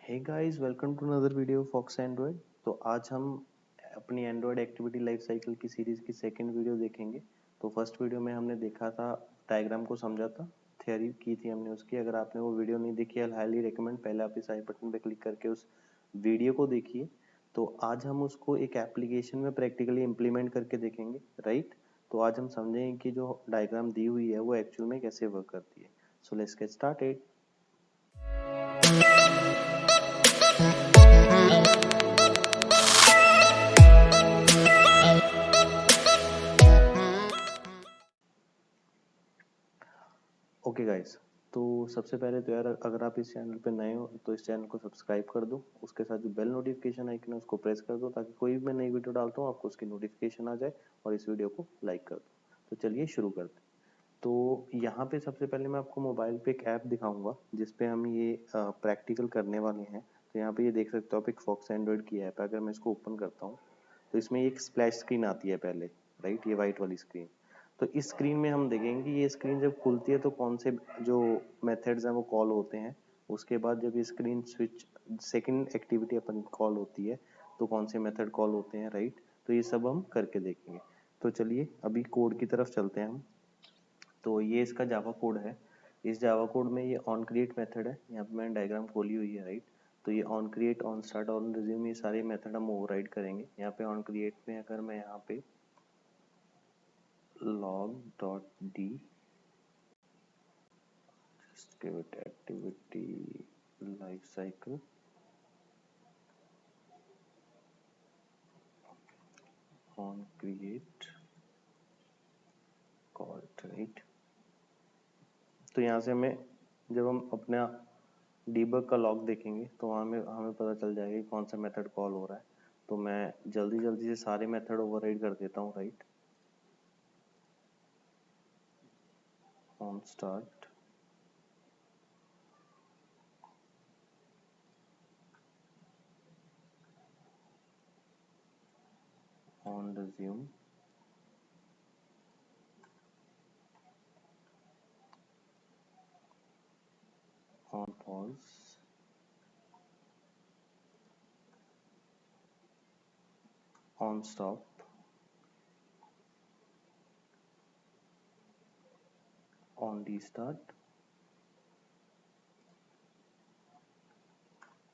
Hey guys, welcome to another video folks Android. तो आज हम अपनी एंड्रॉयड एक्टिविटी लाइफ साइकिल की सीरीज की सेकंड वीडियो देखेंगे। तो फर्स्ट वीडियो में हमने देखा था, डायग्राम को समझा था, थ्योरी की थी हमने उसकी। अगर आपने वो वीडियो नहीं देखी है, हाईली रिकमेंड, पहले आप इस आई बटन पे क्लिक करके उस वीडियो को देखिए। तो आज हम उसको एक एप्लीकेशन में प्रैक्टिकली इम्प्लीमेंट करके देखेंगे, राइट। तो आज हम समझेंगे कि जो डायग्राम दी हुई है वो एक्चुअल में कैसे वर्क करती है। So let's get started. Okay guys, तो सबसे पहले तो यार, अगर आप इस चैनल पे नए हो तो इस चैनल को सब्सक्राइब कर दो। उसके साथ जो बेल नोटिफिकेशन आइकन है उसको प्रेस कर दो, ताकि कोई भी मैं नई वीडियो डालता हूँ आपको उसकी नोटिफिकेशन आ जाए। और इस वीडियो को लाइक कर दो। तो चलिए शुरू करते हैं। तो यहाँ पे सबसे पहले मैं आपको मोबाइल पे एक ऐप दिखाऊंगा जिसपे हम ये प्रैक्टिकल करने वाले हैं। तो यहाँ पे ये देख सकते हो आप, एक फॉक्स एंड्रॉइड की ऐप है। अगर मैं इसको ओपन करता हूँ तो इसमें एक स्प्लैश स्क्रीन आती है पहले, राइट, ये वाइट वाली स्क्रीन। तो इस स्क्रीन में हम देखेंगे कि ये स्क्रीन जब खुलती है तो कौन से जो मेथड्स हैं वो कॉल होते हैं। उसके बाद जब ये स्क्रीन स्विच, सेकंड एक्टिविटी अपन कॉल होती है, तो कौन से मेथड कॉल होते हैं, राइट। तो ये सब हम करके देखेंगे। तो चलिए अभी कोड की तरफ चलते हैं हम। तो ये इसका जावा कोड है। इस जावा कोड में ये ऑन क्रिएट मेथड है। यहाँ पे मैंने डायग्राम खोली हुई है, राइट। तो ये on create, on start, on resume, ये सारे मेथड हम ओवरराइड करेंगे। यहाँ पे ऑन क्रिएट में अगर मैं यहाँ पे log.d, just give it activity life cycle, on create called, right। तो यहाँ से हमें, जब हम अपना डीबग का लॉग देखेंगे तो वहाँ में हमें पता चल जाएगा कि कौन सा मेथड कॉल हो रहा है। तो मैं जल्दी जल्दी से सारे मेथड ओवरराइड कर देता हूँ, right. On start, on resume, on pause, on stop, on restart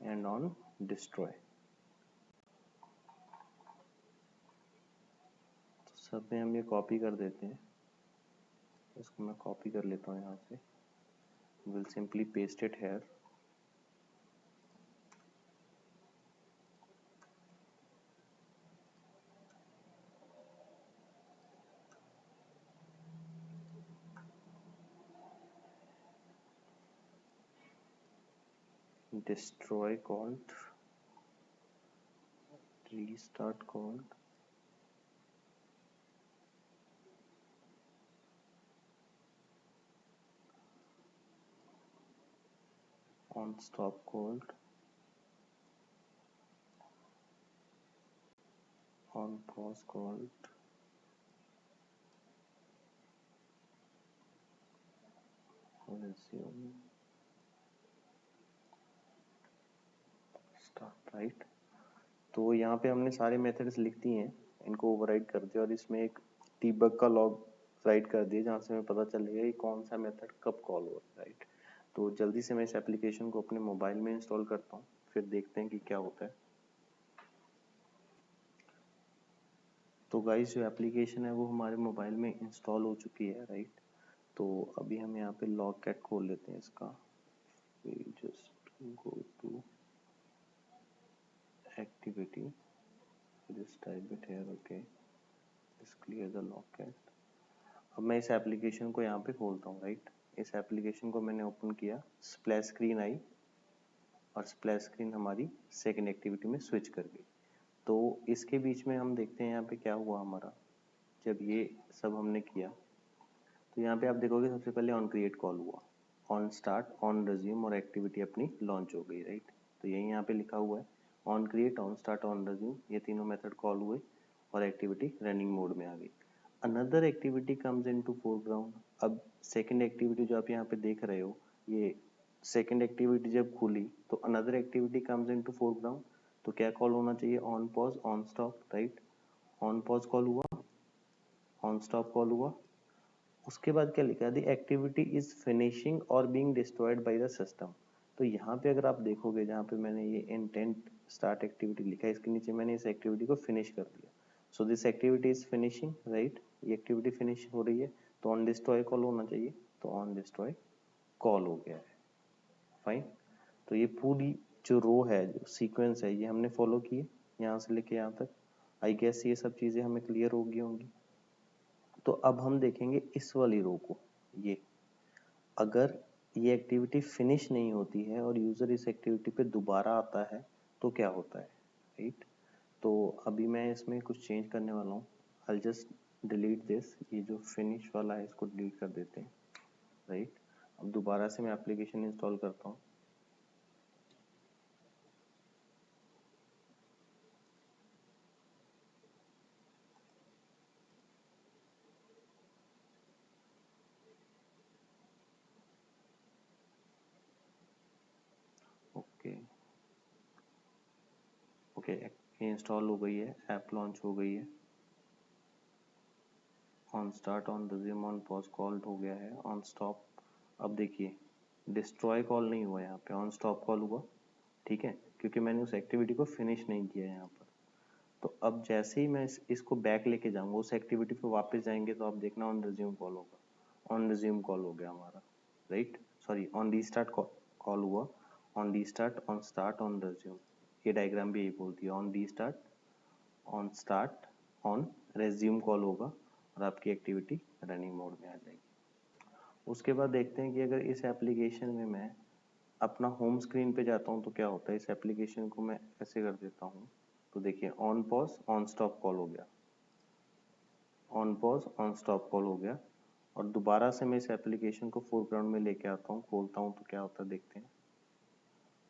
and on destroy. तो सब में हम ये कॉपी कर देते हैं। इसको मैं कॉपी कर लेता हूँ यहाँ से। Will simply paste it here. destroy called, restart called, on stop called, on pause called, resume, start, right. तो यहाँ पे हमने सारे मेथड्स लिख दिए हैं, इनको ओवरराइड कर दिया और इसमें एक डीबग का लॉग राइट कर दिया, जहाँ से हमें पता चलेगा कि कौन सा मेथड कब कॉल हो रहा है, राइट। तो जल्दी से मैं इस एप्लीकेशन को अपने मोबाइल में इंस्टॉल करता हूँ, फिर देखते हैं कि क्या होता है। तो गाइस, जो एप्लीकेशन है वो हमारे मोबाइल में इंस्टॉल हो चुकी है, राइट। तो अभी हम यहाँ पे लॉग कैट खोल लेते हैं इसका। Just go to activity, just type it here, okay, just clear the logcat। अब मैं इस एप्लीकेशन को यहाँ पे खोलता हूँ, राइट। इस एप्लीकेशन को मैंने ओपन किया, स्प्लैश स्क्रीन आई और स्प्लैश स्क्रीन हमारी सेकंड एक्टिविटी में स्विच कर गई। तो इसके बीच में हम देखते हैं यहाँ पे क्या हुआ हमारा। जब ये सब हमने किया तो यहाँ पे आप देखोगे सबसे पहले ऑन क्रिएट कॉल हुआ, ऑन स्टार्ट, ऑन रिज्यूम और एक्टिविटी अपनी लॉन्च हो गई, राइट। तो यही यहाँ पे लिखा हुआ है, on create, on start, on resume, ये तीनों मेथड कॉल हुए और एक्टिविटी रनिंग मोड में आ गई। Another activity comes into foreground. अब सेकंड एक्टिविटी जो आप यहाँ पे देख रहे हो, ये सेकेंड एक्टिविटी जब खुली तो another activity comes into foreground, तो क्या कॉल होना चाहिए, on pause on stop, right. On pause call हुआ, ऑन स्टॉप कॉल हुआ। उसके बाद क्या लिखा है, द एक्टिविटी इज फिनिशिंग और being destroyed by the system. तो यहाँ पे अगर आप देखोगे, जहाँ पे मैंने ये इंटेंट स्टार्ट एक्टिविटी लिखा है, इसके नीचे मैंने इस एक्टिविटी को फिनिश कर दिया। So this activity is finishing, right, ये एक्टिविटी फिनिश हो रही है, तो ऑन डिस्ट्रॉय कॉल होना चाहिए, तो ऑन डिस्ट्रॉय कॉल हो गया है, फाइन। तो ये पूरी जो रो है, जो सीक्वेंस है, ये हमने फॉलो की है यहाँ से लेके यहाँ तक। आई गेस ये सब चीजें हमें क्लियर हो गई होंगी। तो अब हम देखेंगे इस वाली रो को, ये अगर ये एक्टिविटी फिनिश नहीं होती है और यूजर इस एक्टिविटी पे दोबारा आता है तो क्या होता है, राइट। तो अभी मैं इसमें कुछ चेंज करने वाला हूँ। आई जस्ट डिलीट दिस, ये जो फिनिश वाला है इसको डिलीट कर देते हैं, राइट। अब दोबारा से मैं एप्लीकेशन इंस्टॉल करता हूँ। ओके ओके, इंस्टॉल हो गई है, ऐप लॉन्च हो गई है। On start, on resume, on pause call हो गया है, ऑन स्टॉप। अब देखिए डिस्ट्रॉय कॉल नहीं हुआ यहाँ पे, ऑन स्टॉप कॉल हुआ, ठीक है, क्योंकि मैंने उस एक्टिविटी को फिनिश नहीं किया यहाँ पर। तो अब जैसे ही मैं इसको बैक लेके जाऊंगा, उस एक्टिविटी पे वापस जाएंगे, तो आप देखना ऑन रिज्यूम कॉल होगा, ऑन रिज्यूम कॉल हो गया हमारा, right. Sorry, on restart call हुआ, on restart, on start, on resume. ये डायग्राम भी यही बोलती है, on restart, on start, on resume call होगा और आपकी एक्टिविटी रनिंग मोड में आ जाएगी। उसके बाद देखते हैं कि अगर इस एप्लीकेशन में मैं अपना होम स्क्रीन पे जाता हूँ तो क्या होता है। इस एप्लीकेशन को मैं ऐसे कर देता हूँ, तो देखिए on pause on stop call हो गया, on pause on stop call हो गया। और दोबारा से मैं इस एप्लीकेशन को फोरग्राउंड में लेके आता हूँ, खोलता हूँ, तो क्या होता है देखते हैं,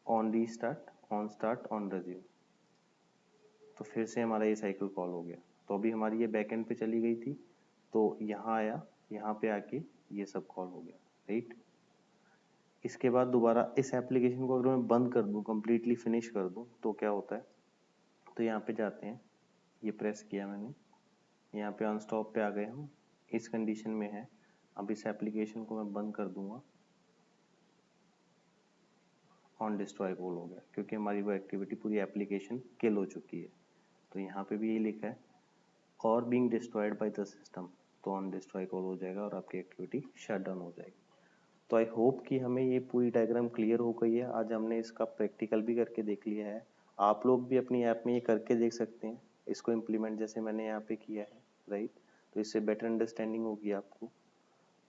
on restart, on start, on resume. तो फिर से हमारा ये साइकिल कॉल हो गया। तो अभी हमारी ये बैकएंड पे चली गई थी, तो यहाँ आया, यहाँ पे आके ये सब कॉल हो गया, राइट। इसके बाद दोबारा इस एप्लीकेशन को अगर मैं बंद कर दूं, कंप्लीटली फिनिश कर दूं, तो क्या होता है, तो यहाँ पे जाते हैं, ये प्रेस किया मैंने, यहाँ पे ऑन स्टॉप पे आ गए हम, इस कंडीशन में है। अब इस एप्लीकेशन को मैं बंद कर दूंगा, ऑन डिस्ट्रॉय कॉल हो गया, क्योंकि हमारी वो एक्टिविटी पूरी एप्लीकेशन किल हो चुकी है। तो यहाँ पे भी ये लिखा है, और being destroyed by the system, तो ऑन डिस्ट्रॉय कॉल हो जाएगा और आपकी एक्टिविटी शट डाउन हो जाएगी। तो आई होप कि हमें ये पूरी डायग्राम क्लियर हो गई है। आज हमने इसका प्रैक्टिकल भी करके देख लिया है। आप लोग भी अपनी ऐप में ये करके देख सकते हैं, इसको इम्प्लीमेंट जैसे मैंने यहाँ पे किया है, राइट। तो इससे बेटर अंडरस्टैंडिंग होगी आपको।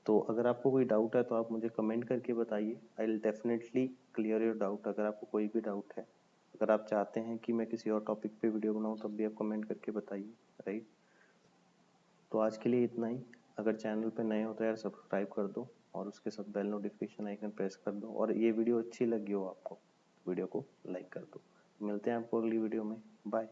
तो अगर आपको कोई डाउट है तो आप मुझे कमेंट करके बताइए, I will definitely clear your doubt. अगर आपको कोई भी डाउट है, अगर आप चाहते हैं कि मैं किसी और टॉपिक पे वीडियो बनाऊँ, तब भी आप कमेंट करके बताइए, राइट। तो आज के लिए इतना ही। अगर चैनल पे नए हो तो यार सब्सक्राइब कर दो और उसके साथ बेल नोटिफिकेशन आइकन प्रेस कर दो, और ये वीडियो अच्छी लगी हो आपको, वीडियो को लाइक कर दो। मिलते हैं आपको अगली वीडियो में, बाय।